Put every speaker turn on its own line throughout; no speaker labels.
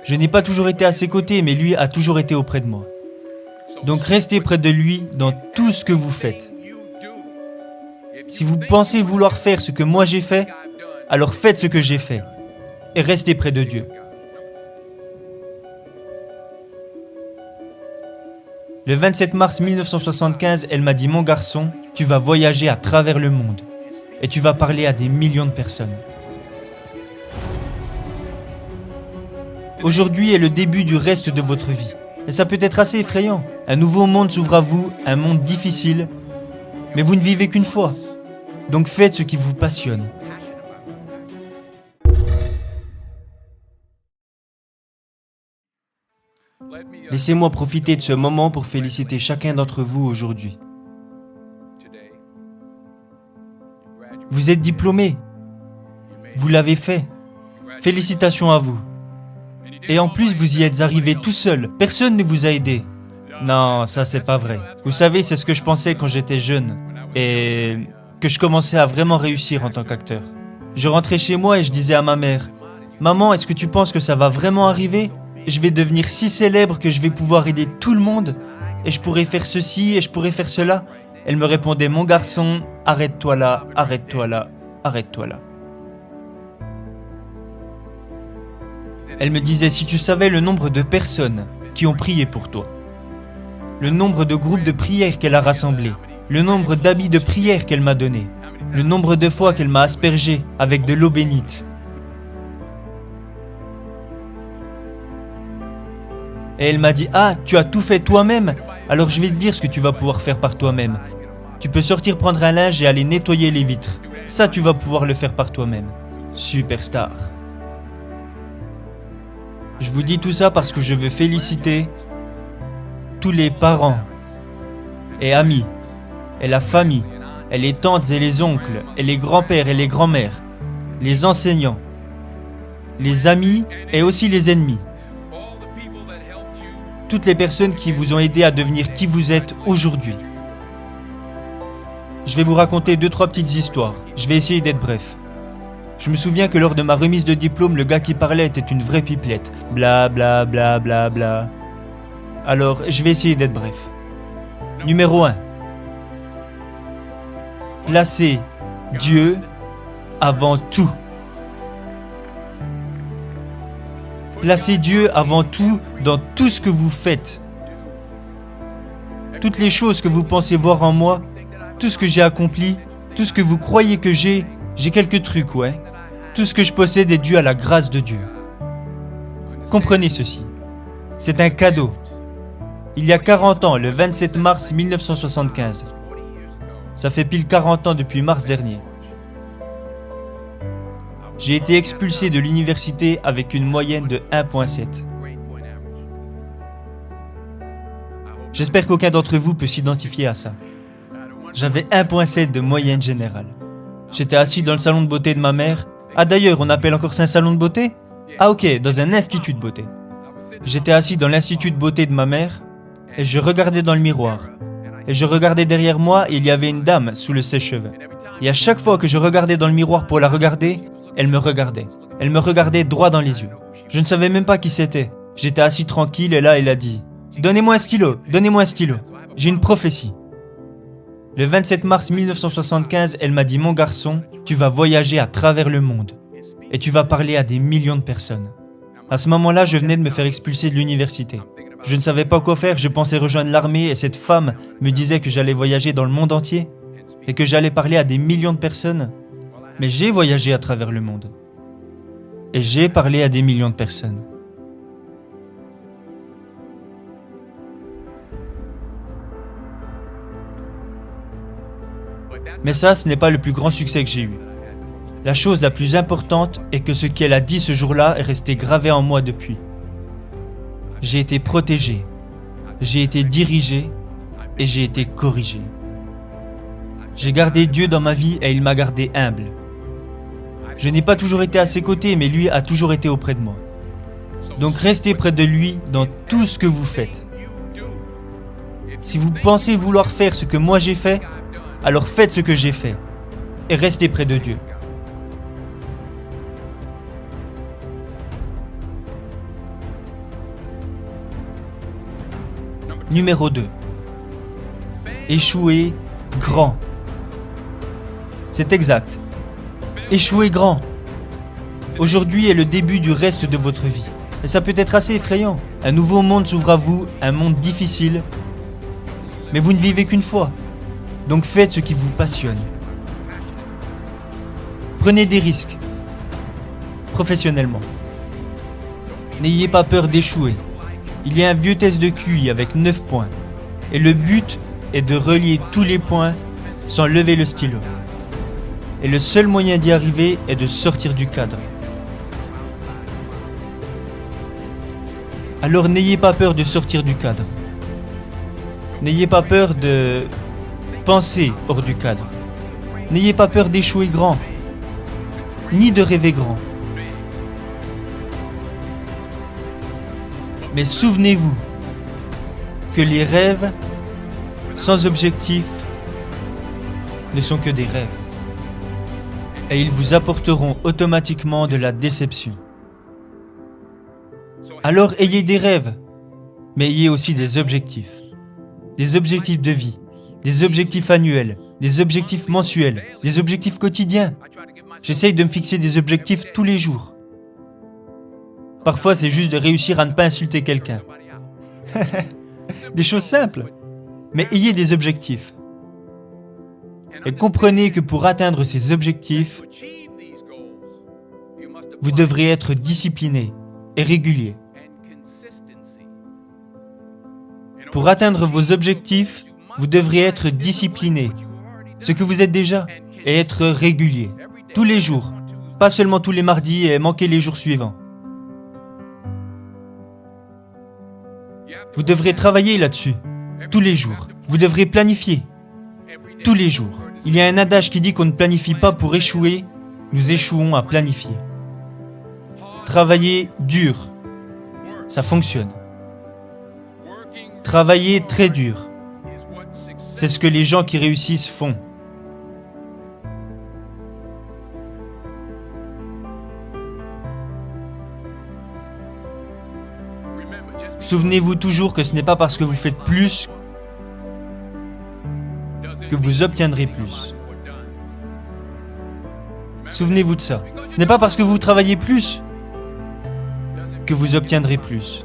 Je n'ai pas toujours été à ses côtés, mais lui a toujours été auprès de moi. Donc restez près de lui dans tout ce que vous faites. Si vous pensez vouloir faire ce que moi j'ai fait, alors faites ce que j'ai fait. Et restez près de Dieu. Le 27 mars 1975, elle m'a dit « Mon garçon, tu vas voyager à travers le monde et tu vas parler à des millions de personnes. » Aujourd'hui est le début du reste de votre vie. Et ça peut être assez effrayant. Un nouveau monde s'ouvre à vous, un monde difficile, mais vous ne vivez qu'une fois. Donc faites ce qui vous passionne. Laissez-moi profiter de ce moment pour féliciter chacun d'entre vous aujourd'hui. Vous êtes diplômé. Vous l'avez fait. Félicitations à vous. Et en plus, vous y êtes arrivé tout seul. Personne ne vous a aidé. Non, ça c'est pas vrai. Vous savez, c'est ce que je pensais quand j'étais jeune. Et que je commençais à vraiment réussir en tant qu'acteur. Je rentrais chez moi et je disais à ma mère, « Maman, est-ce que tu penses que ça va vraiment arriver ? Je vais devenir si célèbre que je vais pouvoir aider tout le monde et je pourrais faire ceci et je pourrais faire cela. » Elle me répondait, « Mon garçon, arrête-toi là, arrête-toi là, arrête-toi là. » Elle me disait, « Si tu savais le nombre de personnes qui ont prié pour toi, le nombre de groupes de prière qu'elle a rassemblés, le nombre d'habits de prière qu'elle m'a donnés, le nombre de fois qu'elle m'a aspergé avec de l'eau bénite. » Et elle m'a dit, « Ah, tu as tout fait toi-même ? Alors je vais te dire ce que tu vas pouvoir faire par toi-même. Tu peux sortir prendre un linge et aller nettoyer les vitres. Ça, tu vas pouvoir le faire par toi-même. » Superstar. Je vous dis tout ça parce que je veux féliciter tous les parents et amis, et la famille, et les tantes et les oncles, et les grands-pères et les grands-mères, les enseignants, les amis et aussi les ennemis. Toutes les personnes qui vous ont aidé à devenir qui vous êtes aujourd'hui. Je vais vous raconter 2-3 petites histoires. Je vais essayer d'être bref. Je me souviens que lors de ma remise de diplôme, le gars qui parlait était une vraie pipelette. Bla bla bla bla bla. Alors, je vais essayer d'être bref. Numéro 1. Placez Dieu avant tout. Placez Dieu avant tout dans tout ce que vous faites. Toutes les choses que vous pensez voir en moi, tout ce que j'ai accompli, tout ce que vous croyez que j'ai quelques trucs, ouais. Tout ce que je possède est dû à la grâce de Dieu. Comprenez ceci. C'est un cadeau. Il y a 40 ans, le 27 mars 1975. Ça fait pile 40 ans depuis mars dernier. J'ai été expulsé de l'université avec une moyenne de 1,7. J'espère qu'aucun d'entre vous peut s'identifier à ça. J'avais 1,7 de moyenne générale. J'étais assis dans le salon de beauté de ma mère. Ah d'ailleurs, on appelle encore ça un salon de beauté ? Ah ok, dans un institut de beauté. J'étais assis dans l'institut de beauté de ma mère et je regardais dans le miroir. Et je regardais derrière moi et il y avait une dame sous le sèche-cheveux. Et à chaque fois que je regardais dans le miroir pour la regarder, elle me regardait. Elle me regardait droit dans les yeux. Je ne savais même pas qui c'était. J'étais assis tranquille et là, elle a dit « Donnez-moi un stylo, donnez-moi un stylo. J'ai une prophétie. » Le 27 mars 1975, elle m'a dit « Mon garçon, tu vas voyager à travers le monde et tu vas parler à des millions de personnes. » À ce moment-là, je venais de me faire expulser de l'université. Je ne savais pas quoi faire, je pensais rejoindre l'armée et cette femme me disait que j'allais voyager dans le monde entier et que j'allais parler à des millions de personnes. Mais j'ai voyagé à travers le monde et j'ai parlé à des millions de personnes. Mais ça, ce n'est pas le plus grand succès que j'ai eu. La chose la plus importante est que ce qu'elle a dit ce jour-là est resté gravé en moi depuis. J'ai été protégé, j'ai été dirigé et j'ai été corrigé. J'ai gardé Dieu dans ma vie et il m'a gardé humble. Je n'ai pas toujours été à ses côtés, mais lui a toujours été auprès de moi. Donc restez près de lui dans tout ce que vous faites. Si vous pensez vouloir faire ce que moi j'ai fait, alors faites ce que j'ai fait et restez près de Dieu. Numéro 2. Échouez grand. C'est exact. Échouez grand. Aujourd'hui est le début du reste de votre vie. Et ça peut être assez effrayant. Un nouveau monde s'ouvre à vous, un monde difficile. Mais vous ne vivez qu'une fois. Donc faites ce qui vous passionne. Prenez des risques. Professionnellement. N'ayez pas peur d'échouer. Il y a un vieux test de QI avec 9 points. Et le but est de relier tous les points sans lever le stylo. Et le seul moyen d'y arriver est de sortir du cadre. Alors n'ayez pas peur de sortir du cadre. N'ayez pas peur de penser hors du cadre. N'ayez pas peur d'échouer grand, ni de rêver grand. Mais souvenez-vous que les rêves sans objectif ne sont que des rêves. Et ils vous apporteront automatiquement de la déception. Alors ayez des rêves, mais ayez aussi des objectifs. Des objectifs de vie, des objectifs annuels, des objectifs mensuels, des objectifs quotidiens. J'essaye de me fixer des objectifs tous les jours. Parfois, c'est juste de réussir à ne pas insulter quelqu'un. Des choses simples. Mais ayez des objectifs. Et comprenez que pour atteindre ces objectifs, vous devrez être discipliné et régulier. Pour atteindre vos objectifs, vous devrez être discipliné, ce que vous êtes déjà, et être régulier, tous les jours, pas seulement tous les mardis et manquer les jours suivants. Vous devrez travailler là-dessus, tous les jours. Vous devrez planifier, tous les jours. Il y a un adage qui dit qu'on ne planifie pas pour échouer, nous échouons à planifier. Travailler dur, ça fonctionne. Travailler très dur, c'est ce que les gens qui réussissent font. Souvenez-vous toujours que ce n'est pas parce que vous faites plus que vous obtiendrez plus. Souvenez-vous de ça. Ce n'est pas parce que vous travaillez plus que vous obtiendrez plus.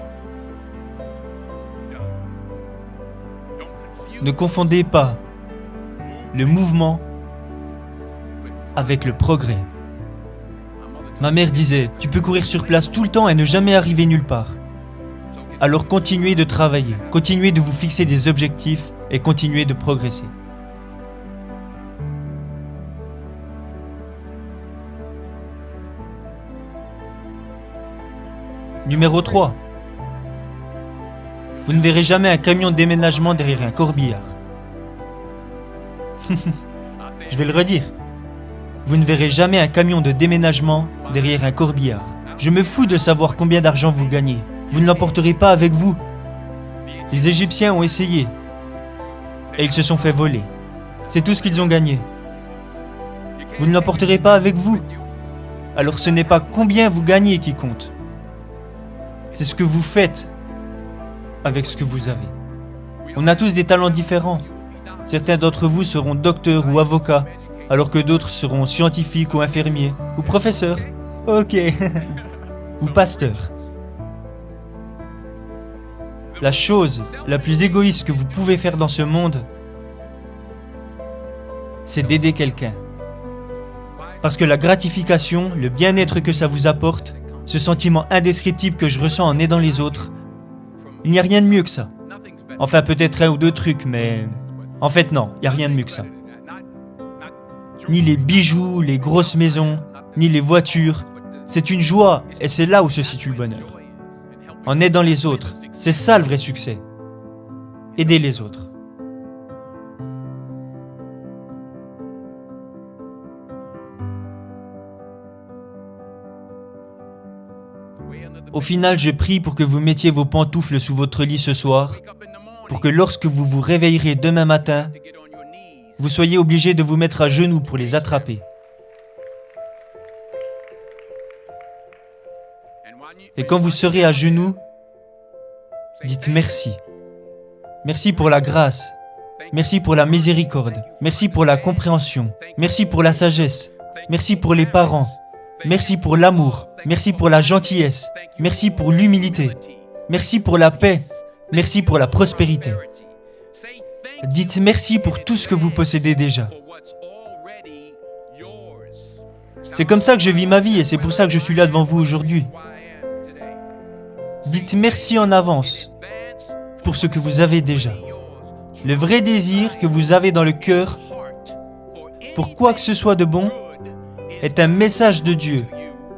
Ne confondez pas le mouvement avec le progrès. Ma mère disait, tu peux courir sur place tout le temps et ne jamais arriver nulle part. Alors continuez de travailler, continuez de vous fixer des objectifs et continuez de progresser. Numéro 3. Vous ne verrez jamais un camion de déménagement derrière un corbillard. Je vais le redire. Vous ne verrez jamais un camion de déménagement derrière un corbillard. Je me fous de savoir combien d'argent vous gagnez. Vous ne l'emporterez pas avec vous. Les Égyptiens ont essayé. Et ils se sont fait voler. C'est tout ce qu'ils ont gagné. Vous ne l'emporterez pas avec vous. Alors ce n'est pas combien vous gagnez qui compte. C'est ce que vous faites avec ce que vous avez. On a tous des talents différents. Certains d'entre vous seront docteurs ou avocats, alors que d'autres seront scientifiques ou infirmiers, ou professeurs. Ok. Ou pasteurs. La chose la plus égoïste que vous pouvez faire dans ce monde, c'est d'aider quelqu'un. Parce que la gratification, le bien-être que ça vous apporte, ce sentiment indescriptible que je ressens en aidant les autres, il n'y a rien de mieux que ça. Enfin, peut-être un ou deux trucs, mais... En fait, non, il n'y a rien de mieux que ça. Ni les bijoux, les grosses maisons, ni les voitures. C'est une joie, et c'est là où se situe le bonheur. En aidant les autres, c'est ça le vrai succès. Aider les autres. Au final, je prie pour que vous mettiez vos pantoufles sous votre lit ce soir, pour que lorsque vous vous réveillerez demain matin, vous soyez obligé de vous mettre à genoux pour les attraper. Et quand vous serez à genoux, dites merci. Merci pour la grâce. Merci pour la miséricorde. Merci pour la compréhension. Merci pour la sagesse. Merci pour les parents. Merci pour l'amour. Merci pour la gentillesse. Merci pour l'humilité. Merci pour la paix. Merci pour la prospérité. Dites merci pour tout ce que vous possédez déjà. C'est comme ça que je vis ma vie et c'est pour ça que je suis là devant vous aujourd'hui. Dites merci en avance pour ce que vous avez déjà. Le vrai désir que vous avez dans le cœur pour quoi que ce soit de bon est un message de Dieu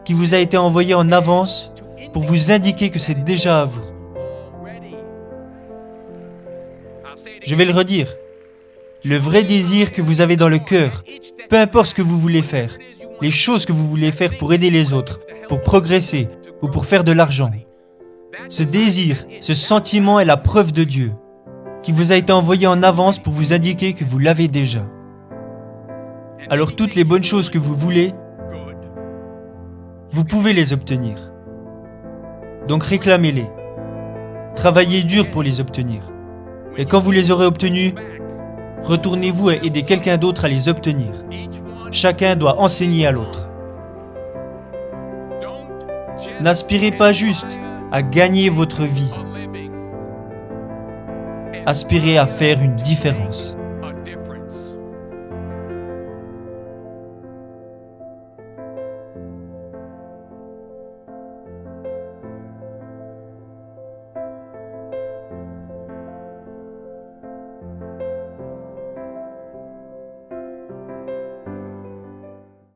qui vous a été envoyé en avance pour vous indiquer que c'est déjà à vous. Je vais le redire. Le vrai désir que vous avez dans le cœur, peu importe ce que vous voulez faire, les choses que vous voulez faire pour aider les autres, pour progresser ou pour faire de l'argent. Ce désir, ce sentiment est la preuve de Dieu, qui vous a été envoyé en avance pour vous indiquer que vous l'avez déjà. Alors toutes les bonnes choses que vous voulez, vous pouvez les obtenir. Donc réclamez-les. Travaillez dur pour les obtenir. Et quand vous les aurez obtenus, retournez-vous et aidez quelqu'un d'autre à les obtenir. Chacun doit enseigner à l'autre. N'aspirez pas juste à gagner votre vie. Aspirez à faire une différence.